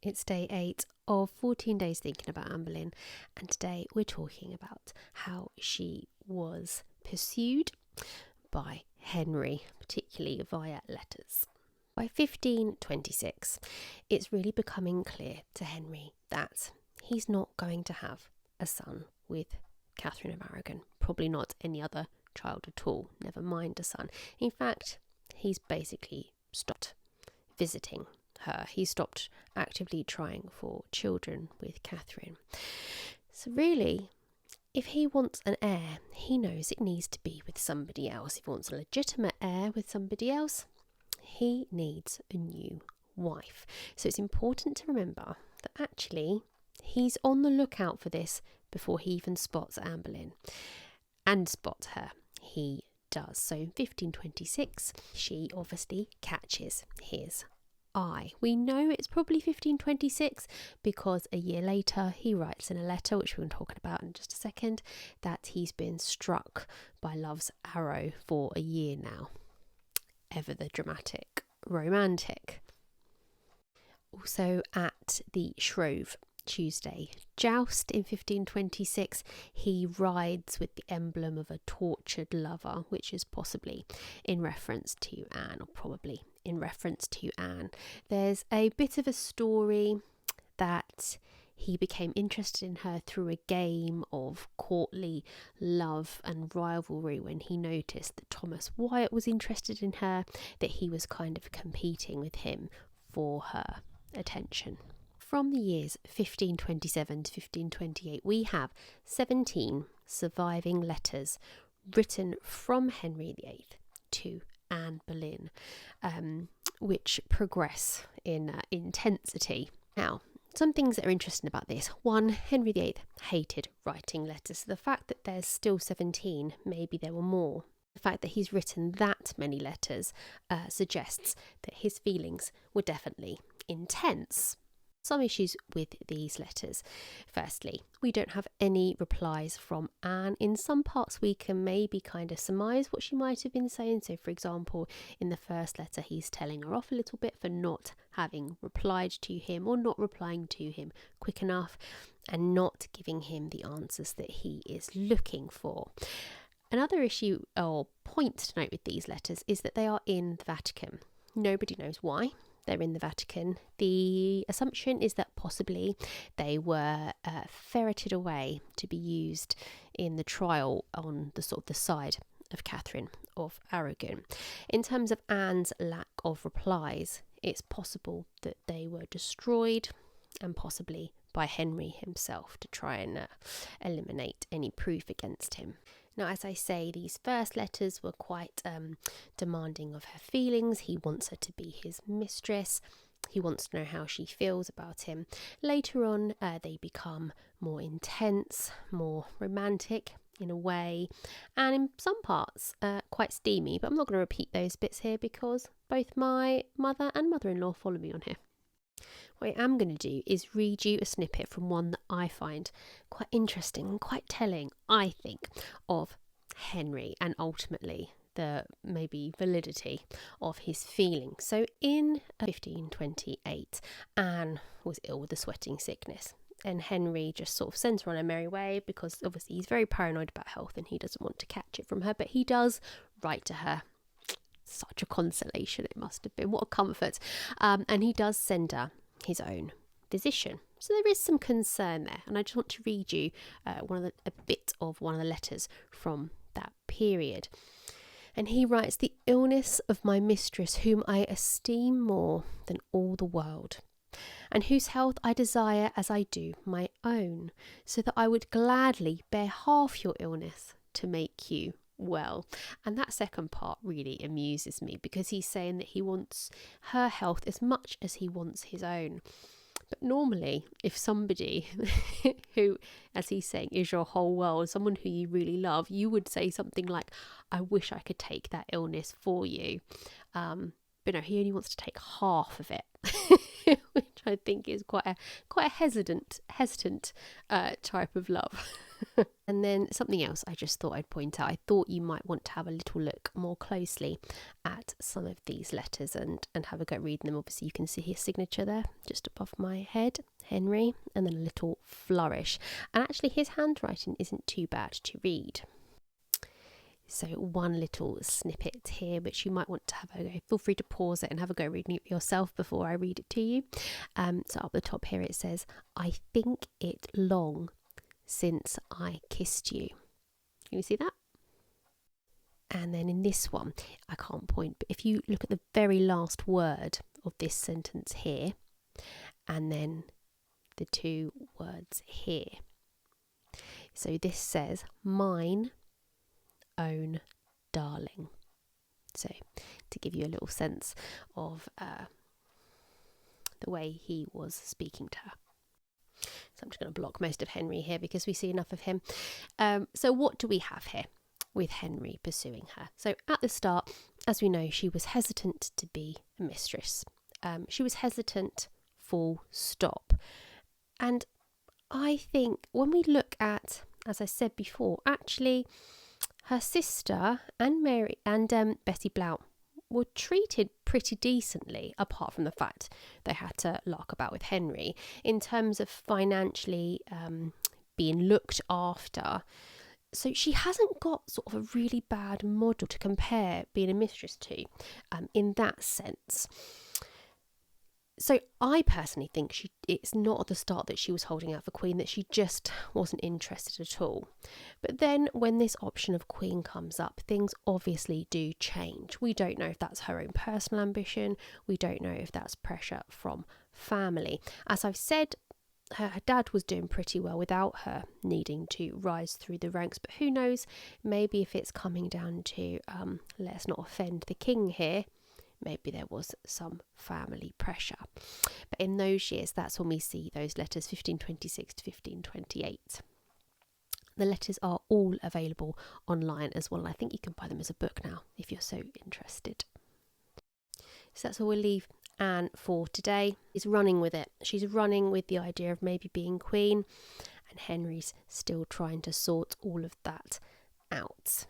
It's day 8 of 14 days thinking about Anne Boleyn, and today we're talking about how she was pursued by Henry, particularly via letters. By 1526, it's really becoming clear to Henry that he's not going to have a son with Catherine of Aragon, probably not any other child at all, never mind a son. In fact, he's basically stopped visiting her. He stopped actively trying for children with Catherine. So really, if he wants an heir, he knows it needs to be with somebody else. If he wants a legitimate heir with somebody else, he needs a new wife. So it's important to remember that actually he's on the lookout for this before he even spots Anne Boleyn. And spots her, he does. So in 1526, she obviously catches his eye. We know it's probably 1526 because a year later he writes in a letter, which we're going to talk about in just a second, that he's been struck by love's arrow for a year now. Ever the dramatic romantic. Also at the Shrove Tuesday joust in 1526, he rides with the emblem of a tortured lover, which is possibly in reference to Anne, or probably in reference to Anne. There's a bit of a story that he became interested in her through a game of courtly love and rivalry when he noticed that Thomas Wyatt was interested in her, that he was kind of competing with him for her attention. From the years 1527 to 1528, we have 17 surviving letters written from Henry VIII to Anne Boleyn, which progress in intensity. Now, some things that are interesting about this. One, Henry VIII hated writing letters. So the fact that there's still 17, maybe there were more. The fact that he's written that many letters suggests that his feelings were definitely intense. Some issues with these letters. Firstly, we don't have any replies from Anne. In some parts we can maybe kind of surmise what she might have been saying. So for example, in the first letter he's telling her off a little bit for not having replied to him or not replying to him quick enough and not giving him the answers that he is looking for. Another issue or point to note with these letters is that they are in the Vatican. Nobody knows why they're in the Vatican. The assumption is that possibly they were ferreted away to be used in the trial on the sort of the side of Catherine of Aragon. In terms of Anne's lack of replies, it's possible that they were destroyed and possibly by Henry himself to try and eliminate any proof against him. Now, as I say, these first letters were quite demanding of her feelings. He wants her to be his mistress. He wants to know how she feels about him. Later on, they become more intense, more romantic in a way, and in some parts quite steamy. But I'm not going to repeat those bits here because both my mother and mother-in-law follow me on here. What I am going to do is read you a snippet from one that I find quite interesting and quite telling, I think, of Henry and ultimately the maybe validity of his feelings. So in 1528, Anne was ill with a sweating sickness. And Henry just sort of sends her on her merry way because obviously he's very paranoid about health and he doesn't want to catch it from her. But he does write to her. Such a consolation it must have been. What a comfort. And he does send her his own physician. So there is some concern there. And I just want to read you a bit of one of the letters from that period. And he writes, "The illness of my mistress, whom I esteem more than all the world, and whose health I desire as I do my own, so that I would gladly bear half your illness to make you well." And that second part really amuses me because he's saying that he wants her health as much as he wants his own. But normally, if somebody who, as he's saying, is your whole world, someone who you really love, you would say something like, "I wish I could take that illness for you." But no, he only wants to take half of it, which I think is quite a hesitant type of love. And then something else I just thought I'd point out. I thought you might want to have a little look more closely at some of these letters and have a go reading them. Obviously you can see his signature there just above my head, Henry, and then a little flourish. And actually his handwriting isn't too bad to read. So one little snippet here which you might want to have a go. Feel free to pause it and have a go reading it yourself before I read it to you. So up the top here it says, "I think it long since I kissed you." Can you see that? And then in this one, I can't point, but if you look at the very last word of this sentence here, and then the two words here. So this says, "Mine own darling." So to give you a little sense of the way he was speaking to her. So I'm just going to block most of Henry here because we see enough of him. So what do we have here with Henry pursuing her? So at the start, as we know, she was hesitant to be a mistress. She was hesitant, full stop. And I think when we look at, as I said before, actually her sister and Mary and Betty Blount were treated pretty decently, apart from the fact they had to lark about with Henry in terms of financially being looked after. So she hasn't got sort of a really bad model to compare being a mistress to in that sense. So I personally think it's not at the start that she was holding out for Queen, that she just wasn't interested at all. But then when this option of Queen comes up, things obviously do change. We don't know if that's her own personal ambition. We don't know if that's pressure from family. As I've said, her dad was doing pretty well without her needing to rise through the ranks. But who knows, maybe if it's coming down to let's not offend the king here, maybe there was some family pressure. But in those years, that's when we see those letters, 1526 to 1528. The letters are all available online as well. And I think you can buy them as a book now if you're so interested. So that's all we'll leave Anne for today. She's running with it. She's running with the idea of maybe being queen, and Henry's still trying to sort all of that out.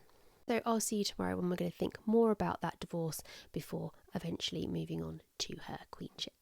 So I'll see you tomorrow when we're going to think more about that divorce before eventually moving on to her queenship.